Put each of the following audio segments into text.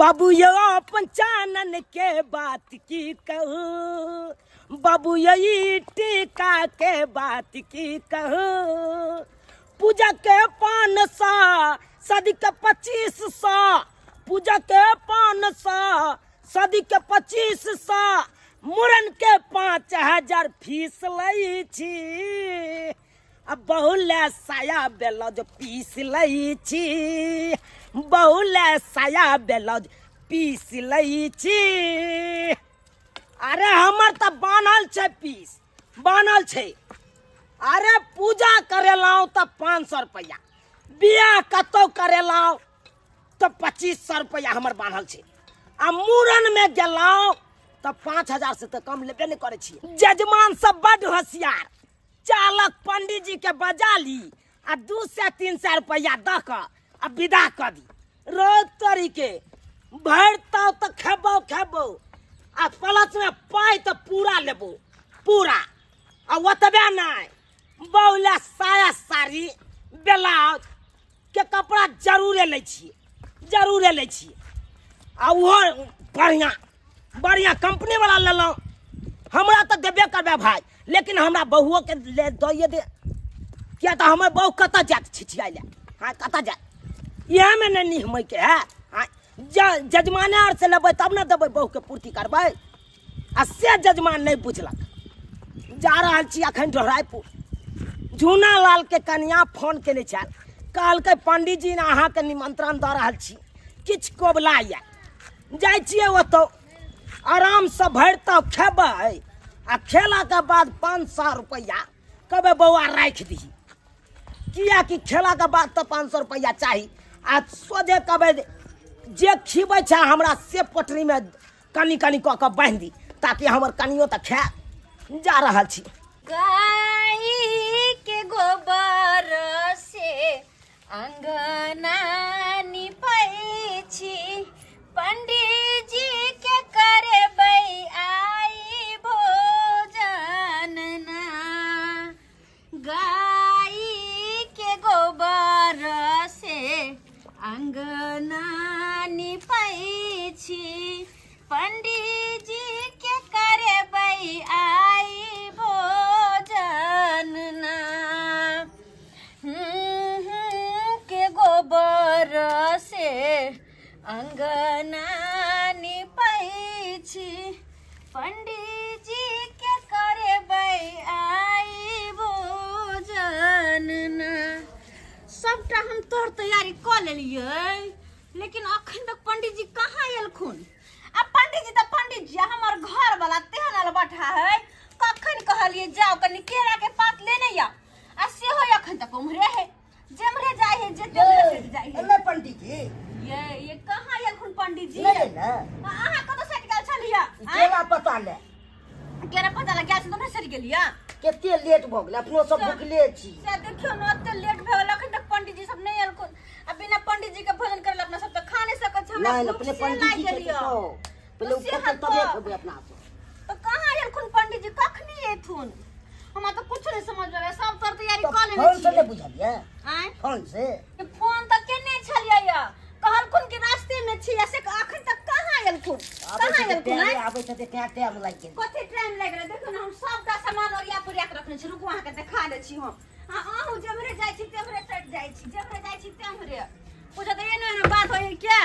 बाबू यो पंचानन के बात की कहूँ, बाबू यही टीका के बात की कहूँ। पूजा के 500 सदी के 2500, पूजा के 500 सदी के 2500, मुरन के 5000 फीस लई छी। अब बहुले साया ब्लाउज पीस लई छी, बहुले साया ब्लाउज पीस लई छी। अरे हमर तो बानल छे पीस, बानल छे। अरे पूजा करेलाऊ तो 500 रुपया, बियाह कतो करेलाऊ तो 2500 रुपया हमर बानल छे। आ मूरन में गेलाऊ तो 5000 से तो कम लेबे नहीं करे छी। जजमान सब बड़ होशियार, चालक पंडित जी के बजा ली आ 200-300 रुपया द क आ विदा कर दी। रोज तरीके भरता तो खेबो खेबो आ प्लस में पाई तो पूरा लेबो पूरा। आ ओतबे नहीं, बहुला साया साड़ी ब्लाउज के कपड़ा जरूरे ले छी, जरूरे ले छी। आ वो बढ़िया बढ़िया कंपनी वाला ले लो। हमरा तो देबे करबे भाई, लेकिन हमरा बहुओं के ले दइए दे। क्या तो हमर बहु कत जात छिछिया ले, हाँ कत जात यह में नहीं हम के है। हाँ जजमाने और से लेबै तब ना देबै बहु के पूर्ति करबै। आ से जजमान नहीं बुझलक। जा रहल छी अखन ढोराइपुर, झूना लाल के कन्या फोन केने छल, कहलकै पंडित जी ने अहाँ के निमंत्रण दऽ रहल छी, किछ कोबला या जाइ छियै ओतौ आराम से भरतौ खेबै। आ खेला के बाद 500 रुपया कहबै बौआ राख दी, किया कि खेला के बाद तो 500 रुपया चाहिए। आ सोझे कहबै जे खिबै छै हमरा से पटरी में कनी कनी कऽ के बांधि दी, ताकि हमर कनियो तो खा। जा रहल छी। गाय के गोबर से अंगना निपै छी, पंडित जी के करबै आई भोजन ना। गाय के गोबर से अंगना निपै छी, पंडित जी के करबै आई भोजन ना। के गोबर से अंगना निपै छी, पंडित जी के करबै आई भोजन ना। सबटा हम तोहर तैयारी कऽ लेलियै, लेकिन अखन तक पंडित जी कहाँ एलखुन। आ पंडित जी हमर घर वाला तेहन बैठा है, कखन कहलिए जाओ कनी केरा के पात लेने या, आ से हो अखन तक उम्हरे है, जेमरे जाय है जे तेमरे से जाय है। ले पंडित जी ये कहाँ एलखुन पंडित जी? ले ना अहाँ कतौ सट गेल छलिया? केला पता ले, केरा पता लग गेल छै तुमरे सट गेलिया? केते लेट भ गेल, अपनो सब भूखले छी। से देखियो न ओते लेट भ गेल, अखन तक पंडित जी सब नहीं एलखुन। आ बिना पंडित जी के भोजन करले अपना सब त खा नहीं सकत छै। हमरा अपने पंडित जी के तो पहले ऊपर से तबे खेबै अपना से। तो कहाँ एलखुन पंडित जी, कखनी एथुन? हमरा तो कुछ नहीं समझ में आवे। सब तर तैयारी कर लेने छी। फोन से ले बुझलिए? आय फोन से फोन तक केने छलियै या, कहलखुन कि रास्ते में छी, ऐसे अखन तक कहाँ एलखुन? कहाँ एलखुन? आबै त केते टाइम लागि गेल। कते टाइम लागि गेल? देखो ना हम सबटा सामान ओरिया पुरिया के रखने छी, रुकू अहाँ के देखा दे छी हम। अहूँ जेमरे जाइ छी तेमरे चढ़ जाइ छी, जेमरे जाइ छी तेमरे। पूछो तो एने एने बात होई क्या?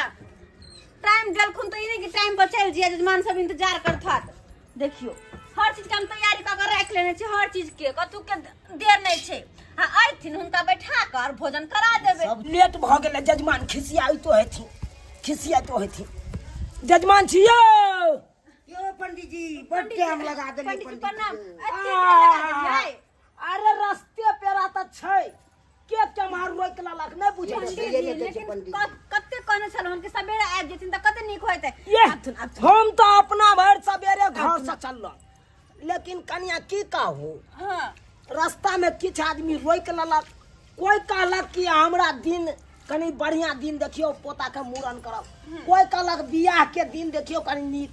टाइम गेलखुन तो इने के टाइम पर चल जिया, जजमान सब इंतजार करथात। देखियो हर चीज के हम तैयारी क के रख लेने छी, हर चीज के कतु के देर नहीं छै। हां आइथिन हुनका बैठा कर भोजन करा देबे। सब लेट भ गेल, जजमान खिसियाई तो हेथि, खिसिया तो हेथि। जजमान छी यो पंडित जी, बड़ टाइम लगा देली पंडित जी। प्रणाम। एते लगा देलियै? अरे रास्ते पेरा त छै, के कमार रोक ललक नहीं बुझै छै। लेकिन कते कहने छलहुँ कि सवेरे आबि जेथिन त कते नीक होइते। हम तो अपना भर सवेरे घर से चलल, लेकिन कनिया की कहू, हां रास्ता में किछ आदमी रोक ललक। कोई कहलक कि हमरा दिन कनी बढ़िया दिन देखियो, पोता के मूड़न करब। कोई कहलक बियाह के दिन देखियो कनी नीक।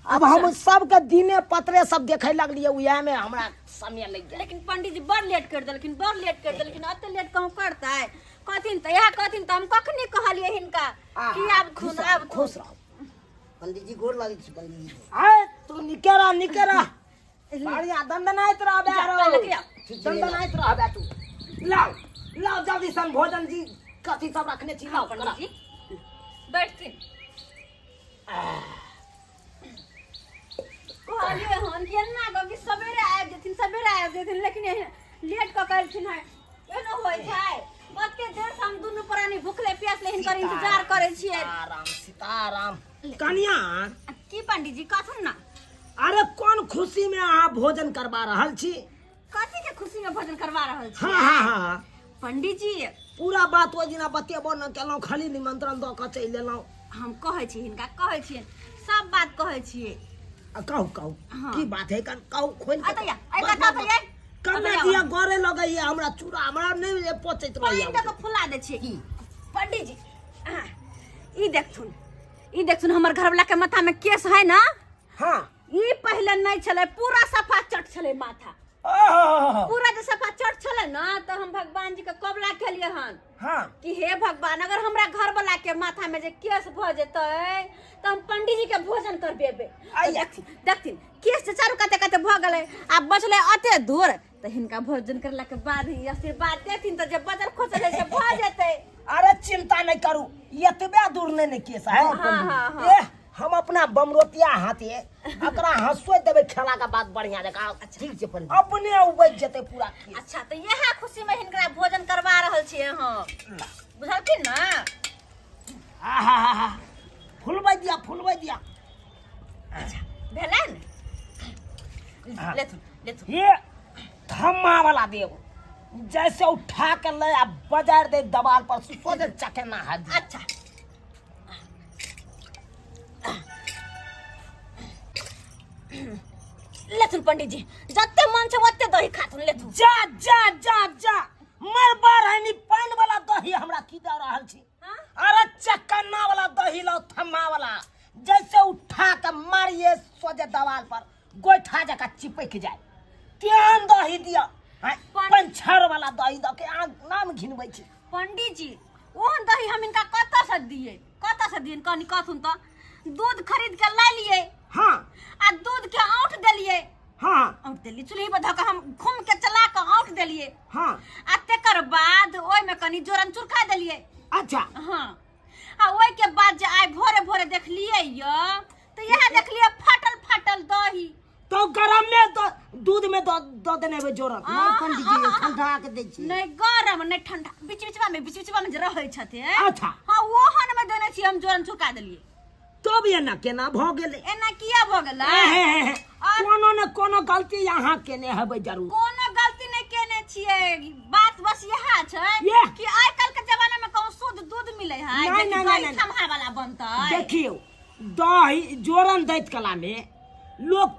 अब हम सबके दिने पत्रे सब देखे लगलिए, उहे में हमरा समय लग गया। लेकिन पंडित जी बड़ लेट कर देलखिन, बड़ लेट कर देलखिन। अते लेट कहूँ करता है? कथिन त यह कथिन त हम कखनी कहलिए हिनका कि अब खुद अब खुश रहो। पंडित जी गोर लागे छी पंडित जी। आए तू निकेरा बढ़िया दंदनाइत रह बे दंदनाइत रह बे तू। लाओ जल्दी सन भोजन जी कथी सब रखने छी लाओ पंडित जी बैठथिन कहलिए हन कि ना गो कि सवेरे आबि जेथिन लेकिन लेट क करथिन है एनो होय छै कते देर से हम दुनू प्राणी भूखले प्यासले हिनकर इंतजार करे छियै। सीताराम कन्या की पंडित जी कथुन ना अरे कौन खुशी में अहाँ भोजन करवा रहल छी? कथी के खुशी में भोजन करवा रहल छी? हाँ पंडित जी पूरा बात ओइ दिना बतेबो न केलौं, खाली निमंत्रण द के चलि एलौं। हम कहै छी हिनका कहै छियै सब बात कहै छियै। कहू हाँ। की बात है कहू खोल के अतैया ए कथा पे ये कन्या दिया गरे लगैया हमरा चूड़ा हमरा नहीं पचैत रहैया। पानी दे के फुला दे छी की पंडित जी ई देखथुन हमर घरवाला के माथा में केस है ना। हाँ ई पहले नहीं छले पूरा सफा चट छले माथा पूरा जो सफा चट छले ना तो हम भगवान जी के कबला केलिए हन हाँ कि हे भगवान अगर हमरा घर वाला के माथा में जे केस भ जेतै तो हम पंडित जी के भोजन करबेबे। देखथिन केस से चारू कते कते भ गेलै आ बचले अते दूर तो हिनका भोजन करला के बाद ही आशीर्वाद देथिन तो जे बचल खोचल से भ जेतै। अरे चिंता नहीं करू एतबे दूर नहीं केस है। हाँ। हम अपना बमरोतिया हाथे एकरा हंसो देबे खेला के बाद बढ़िया जगह। ठीक छै पंडित अपने उबज जेते पूरा केस। अच्छा तो यह खुशी में हिनका भोजन करवा रहल छियै हां बुझलखिन ना। आहा फुलबै दिया अच्छा भेलन लेथुन ये धम्मा वाला देव जैसे उठा के ले आ बाजार दे दबाल पर सोझे चके ना है। अच्छा लेथुन पंडित जी जत्ते मन छै ओत्ते दही खाथुन लेथुन। जा मर बार है पानी वाला दही हमरा की दे रहल छी। अरे चक्कना वाला दही लो थम्मा वाला जैसे उठा के मारिए सोझे दवाल पर गोइठा जका चिपक जाए तेहन दही दिया। पंचर वाला दही द के नाम घिनबै छी। पंडित जी ओहन दही हम इनका कत से दिए कनी कथुन तो दूध खरीद के ला लिए। हाँ आ दूध के औंठ देलिए। हाँ औंठ देली चूल्ही पर धक हम घूम के चला के औंठ देलिए। हाँ आ तेकर बाद ओइ में कनी जोरन चुरखा देलिए। अच्छा हाँ आ ओइ के बाद जे आइ भोरे देखलिए य तो यह देखलिए फाटल दही तो गरम में दूध में दो देने में जोरन। नहीं पंडित जी ठंडा के दै छी। नहीं गरम नहीं ठंडा बीच बीचवा में जे रहै छथे। अच्छा हाँ ओहन में देने छी हम जोरन चुका देलिए। तो भी एना केना भ गेलै? एना किया भ गेलै? कोनो न कोनो गलती यहाँ केने हेबै जरूर। कोनो गलती नहीं केने छियै बात बस यह छै ये। कि आइ काल के जमाना में कहूं शुद्ध दूध मिले है नहीं। थम्हा वाला बनतै। देखियो दही जोरन दैत कला में लोग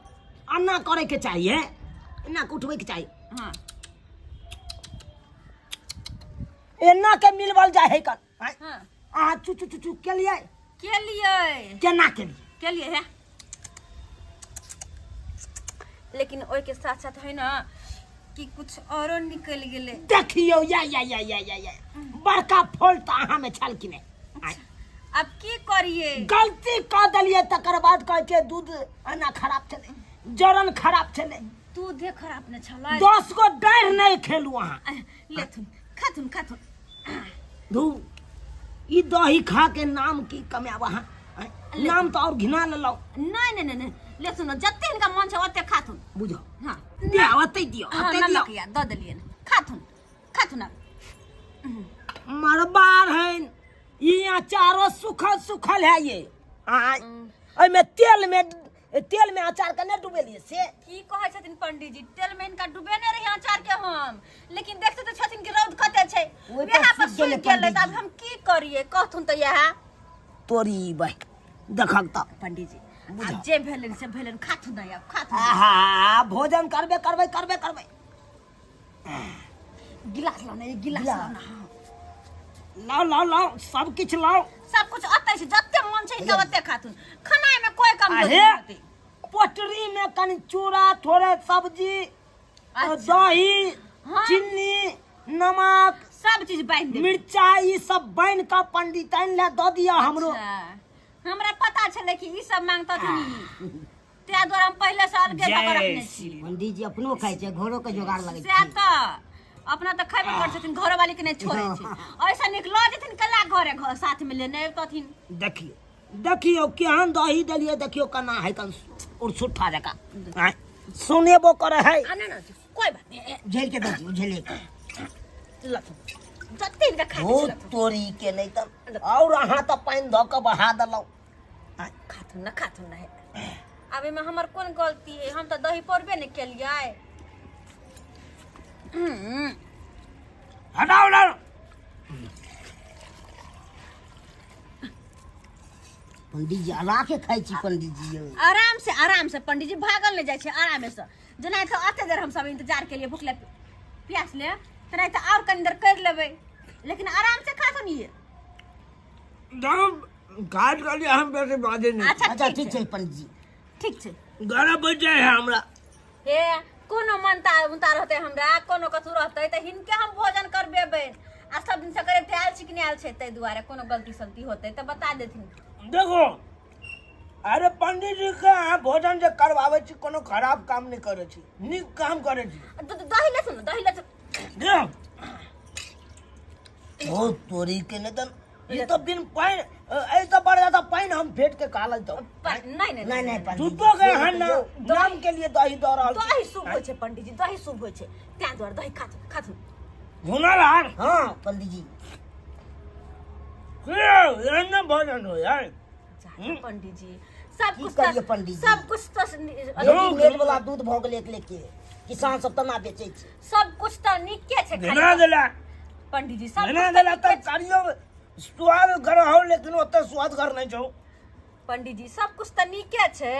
अन्ना करे के चाहिए एना के उठबै के चाहिए। हाँ एना के मिलवल जाय है कर। हाँ अहाँ चू के लिए केना के लिए है लेकिन ओइ के साथ साथ है ना कि कुछ औरो निकल गेले। देखियो या बड़का फॉल्ट अहाँ में छल कि नहीं? अब की करिए गलती कर देलिए तकर बाद कह के दूध अन्ना खराब चले जोरन खराब चले दूध खराब न छलै 10 गो डाढ़ नहीं खेलू अहाँ। लेथुन खाथुन धू ई दही खा के नाम की कमाब अहाँ? नाम तो और घिना ले लो। नहीं लेथुन जत्ते इनका मन छै ओत्ते खाथुन बुझो। हाँ दिया ओते दियो ओते दियो नमकिया द देलिए खाथुन मरबार है ये अचारो सुखल है ये। ओइ में तेल में अचार के नहीं डुबेलिए से की कहै छथिन पंडित जी तेल में इनका डुबेने रही अचार के हम लेकिन देखते तो छथिन कि रौद कते छै यहां पर सुन गेलै त अब हम की करिए कहथुन त यह तोरी बह देखक त पंडित जी अब जे भेलन से भेलन खाथुन अब खाथुन। आहा भोजन करबे गिलास लाओ ने गिलास लाओ सब कुछ लाओ सब कुछ अतै छै जत्ते मन छै इनका ओत्ते खाथुन खाना में कोई कम अरे नहीं पोटरी में कनी चूड़ा थोड़े सब्जी दही हाँ। चीनी नमक सब चीज बांध देब मिर्चाई सब बांध का पंडित ले दो दिया हमरो। अच्छा, हमरा पता छले कि ई सब मांगता थी ते द्वारा हम पहले से अलगे तक रखने छी। पंडित जी अपनो खाइ छै घरो के जोगाड़ लगै से छै। त अपना त खैबे कर छथिन, घरो वाली के नहीं छोड़े छै। ऐसा निकलो जथिन कला घरे घर साथ में लेने तथिन। देखियो देखियो केहन दही देलिए, देखियो केना है कन और सुठा जका आय सुनेबो करे है। ना कोई बात नहीं, झेल के दे दियो, झेले के। जत्ते इनका खा ओ तोरी के नहीं त और अहाँ त पानी ध के बहा देलौ। खाथुन ना है। अब में हमर कौन गलती है? हम तो दही पौरबे नहीं केलिए। हटाओ ना पंडित जी अला के खाइ छी पंडित जी यौ। आराम से पंडित जी भागल नहीं जाए छे आराम से। जना तो अते देर हम सब इंतजार के लिए भूखले प्यास ले तना तो और कनी देर कर लेबे, लेकिन आराम से खाथुन ये। जब काट कर लिया हम पैसे बाजे नहीं। अच्छा ठीक छै पंडित जी, ठीक छे। 11 बज जाए है हमरा। हे कोनो मनता उतार होते हमरा, कोनो कथु रहते त हिनके हम भोजन करबेबे। आ सब दिन से करे आयल छी कि नहीं आयल छे, तै दुआरे कोनो गलती सलती होते त बता देथिन। देखो अरे पंडित जी के अहाँ भोजन जे करवावे छी कोनो खराब काम नहीं करे छी, नीक काम करे छी। दही ले सुन दे ओ तोरी के नहीं त ये तो बिन पाइन ऐ तो बढ़ जाता पाइन हम फेट के काल तो नहीं नहीं पंडित जी झूठो के हन नाम के लिए दही दो रहल दही शुभ होय छे पंडित जी, दही शुभ होय छे त्या द्वारा दही खाथुन। हुनर हार हाँ पंडित जी ये न भोजन हो यार। पंडित जी सब की कुछ करिए पंडित जी? सब कुछ तो रेडीमेड वाला दूध भोग लेके किसान सब तना बेचे छै। सब कुछ तो निके छे बना देला पंडित जी, सब बना कुछ देला तो त कारियो स्वाद घर हो, लेकिन ओते स्वाद घर नहीं छौ। पंडित जी सब कुछ तो निके छे,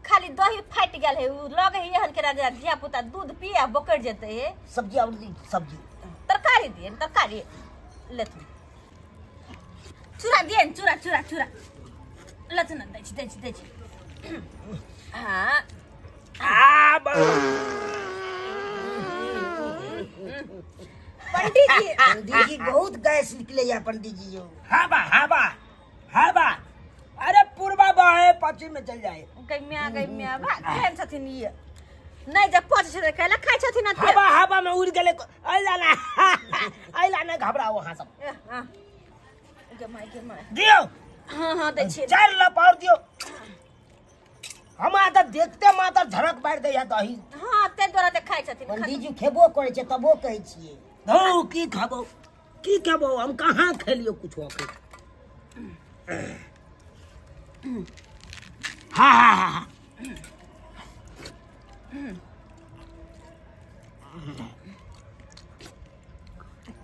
खाली दही फाट गेल है। उ लगे है एहन के राजा धिया पुता दूध पिए बोकर जेते है। सब्जी और सब्जी तरकारी दिए तरकारी लेथुन, चूरा दिए चूरा लेथुन दै छी। हाँ पंडित जी बहुत गैस निकले या पंडित जी यो। हाबा अरे पूर्वा बहे पश्चिम में चल जाए। गैमिया भाग छथिन ये नहीं जब पहुंच छे कैला खाइ छथिन अते। हवा में उड़ गेले आइला ना घबराओ अहाँ सब। के माय दियो हाँ दै छी। चार लपार दियो। हम आधा देखते माता झड़क बैठ दे या दही। हाँ ते द्वारा ते खाइ छथिन। पंडित जी खेबो करे छै तबो कहै छियै धौ की खाबो हम कहाँ खेलियो कुछ होके। हाँ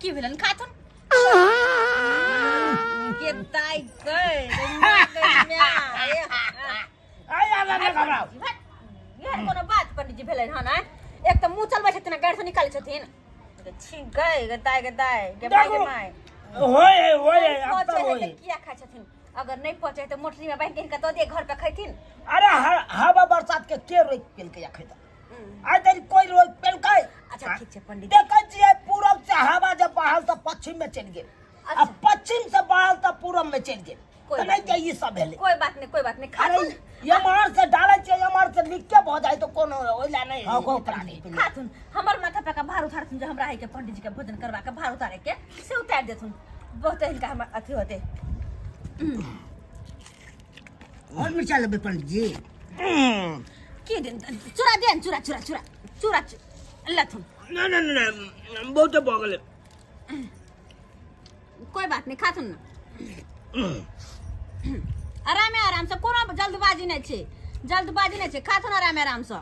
की भेलन खाथुन के ताई गए आया ना घबराओ। ये कोनो बात पंडित जी भेलन हन। एक त मुंह चलबै छथिन गाड़ से निकालै छथिन। छी गए ताई के माय होए अब तो होए। किया खाइ छथिन? अगर नहीं पहुंचे तो मोटरी में बांध के इनका दे दिए घर पे खैथिन। अरे हवा बरसात के रोक पेल के या खेता आज तेरी कोई रोक पेल के। अच्छा ठीक है पंडित जी। देखै छियै पूरब से हवा जब बहल तो पश्चिम में चल गेल। अच्छा। अब पश्चिम से बहल तो पूरब में चल गेल। कोई नहीं क्या ये सब भेले। कोई बात नहीं अरे खाथुन यमार से डाले छियै यमार से लिख के भ जाए तो कोनो ओइला नहीं। हाँ को खाथुन हमर माथा पे का भार उतारथुन जो हमरा है के पंडित जी के भोजन करवा के भार उतारे के से उतार देथुन। बहुत इनका हम अथी होते। और मिर्चा लेबे पंडित जी। की दिन चूरा देन चूरा लथुन। नहीं बहुत बगल। कोई बात नहीं खाथुन ना आराम से कोनो जल्दबाजी नहीं छे खाथुन आराम से।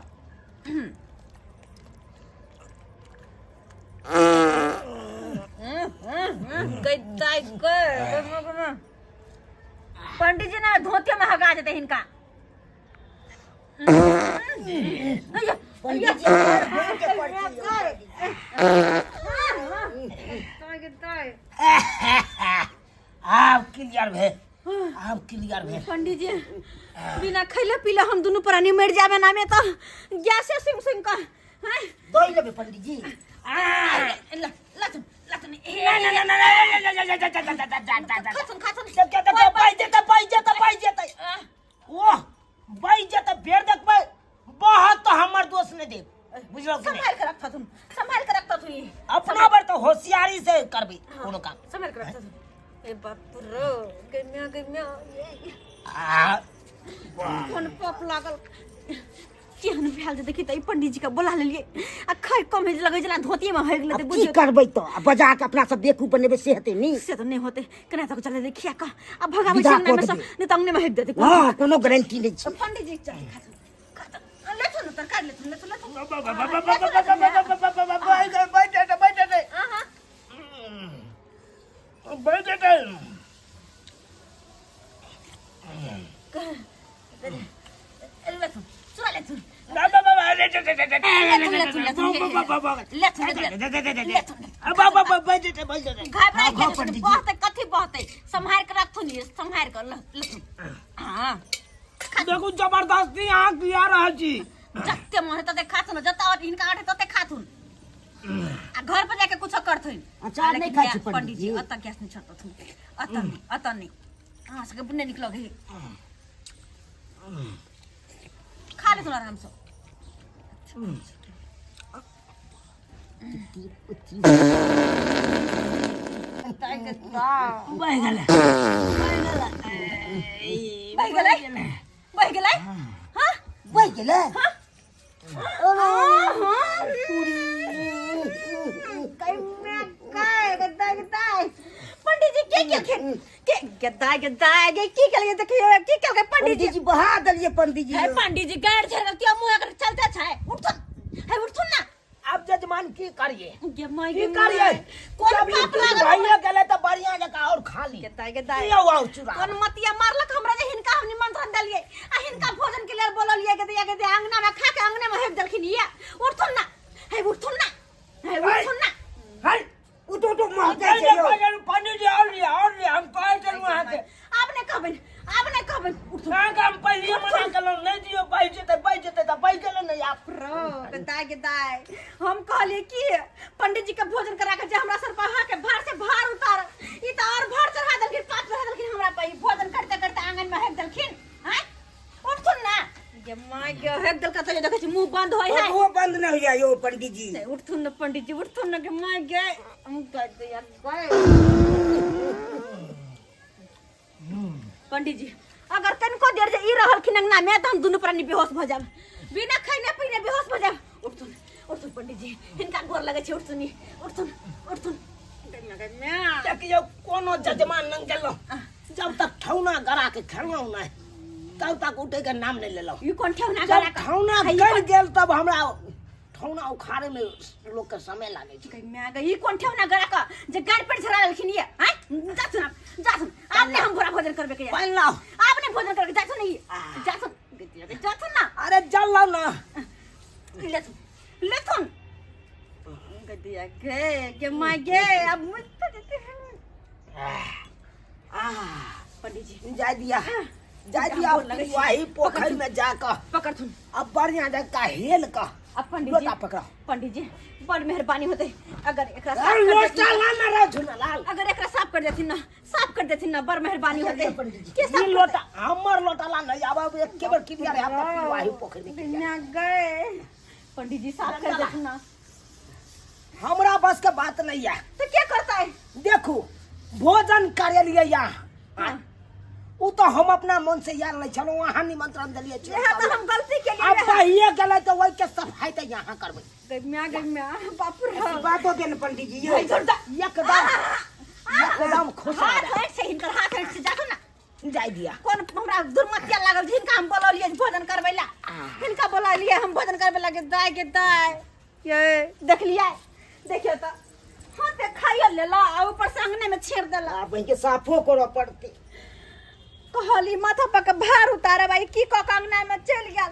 पंडित जी ने धोते में हगा देते हिनका। पंडित जी आप क्लियर भे पंडित जी बिना खैले पीले हम दोनों प्राणी मर जावे ना में तो गैसे सिंग का। दही लेबे पंडित जी। लतनी खाथुन देखो पाई जेते ओ बाई जेते फेर देखबै बहुत तो हमर दोस्त ने दे बुझलो कि संभाल के रखता तू ये अपना बार तो होशियारी से करबी कोनो काम संभाल के रखता तू ए बाप रे गम्या आ कौन पप लागल केहन भेल जे देखी त ई पंडित जी का बोला लेलिए आ खै कम लगे जला धोती में होय गेले अब की बुझियो करबै तो अब बजा के अपना सब बेकूफ बनेबे से हेते नी से तो नहीं होते कने तक चले देखिया का अब भगावे विदा संग में कऽ सब देबै। नहीं तंगने में हेक देते हां कोनो गारंटी नहीं छै पंडित जी चल खाता ले तो तरकारी ले तो ले तो चुरा ले तो संभाल के रखथुन संभाल कर हाँ देखो जबरदस्ती यहाँ किया रहा जी जत्ते मन तते खाथुन जत्ता इनका आटे तते खाथुन आ घर पर जाके कुछ करथुन अचार नहीं खाइ छी पंडित जी अत गैस नहीं छटथुन अत नहीं हां सके बुन्ने निकलो गे खा ले आराम से बह गेलै हां बह गेलै पंडित जी के पंडित जी बहा दलिए पंडित जी पंडित जी गाड़ छे मुंह चलते छै उठथुन ना अब जजमान की करिए गे माय की करिए कौन जब पाप ये लागल भैया गेले तो बढ़िया जका और खा ली ये और चुरा कौन मतिया मारलक हमरा जे हिनका हम निमंत्रण देलिए आ हिनका भोजन के लिए बोललिए के दे अंगना में खा के अंगने में हेक देलखिन ये उठथुन ना हाय उठो मार दे छै पंडित जी और हम कहे चलू वहां से आपने कहबन उठथुन ना काम पहले मना कलो नहीं दियो पाई जेते तो पाई गेलो नहीं आप दाय हम कहलिए कि पंडित जी के भोजन करा के जे हमरा सर पर के भार से भार उतार ई त और भार चढ़ा देलखिन पात चढ़ा देलखिन हमरा पे भोजन करते करते आंगन में हेक देलखिन हैं उठथुन ना ये माय के हेक देलका त देखे छी मुंह बंद होय है वो बंद न होया यो पंडित जी उठथुन ना पंडित जी उठथुन ना के माय गे हम कह दे यार पंडित जी अगर तनको देर जे ई रहलखिन अंगना में त हम दुनु प्राणी बेहोश भ जाब बिना खइने पीने बेहोश भ जाब उठथुन पंडित जी हिनका गोर लगे छै उठथुन देखियो कोनो जजमान न गेलो जब तक ठौना गरा के खेलौ नहीं तब तक उठे के नाम नहीं लेलो ई कोन ठेवना जब गरा ठौना गड़ गेल तब हमरा ठौना उखाड़े में लोग के समय लागे छै कहि मैं गई ई कोन ठेवना गरा का जे गाड़ पर झरा लेलखिन ये हैं जाथुन आपने हम भोरा भोजन करबे के पाइन लाओ आपने भोजन करके जाथुन ना अरे जल लाओ ना लेथुन गदिया के माय गे अब मुझ पंडित जी जा दिया वही पोखर में जाकर पकड़थुन अब बढ़िया जगह हेल का अब पंडित लोटा पकड़ा पंडित जी बड़ मेहरबानी होते अगर एकरा अरे लोटा लाना रे झुनालाल अगर एकरा साफ कर देथिन ना बड़ मेहरबानी होते के ये साफ लोटा हमर लोटा ला नहीं अब एक के बार किलियर है आप वही पोखर में ना गए पंडित जी साफ कर देथिन ना हमरा बस के बात नहीं है तो क्या करता है देखो भोजन करे लिए यहाँ उ तो हम अपना मन से यार नहीं चलो वहाँ निमंत्रण दिलिए यह तो हम गलती के लिए अब बहिए गले तो वही के सफाई तो यहाँ करबे गम्या बाप रे बात हो गेल पंडित जी एकदम खुश हाथ से हिनकर हाथ से जातो ना जाय दिया कौन हमरा दुर्मतिया लागल जिनका हम बोललिए भोजन करबैला हिनका बोललिए हम भोजन करबे लगे दाय ये देख लिया देखियो तो हां पे खाइयो लेला आ ऊपर से अंगने में छेड़ देला आप के साफो करो पड़ते कहली माथा पर के भार उतारे भाई की को अंगना में चल गेल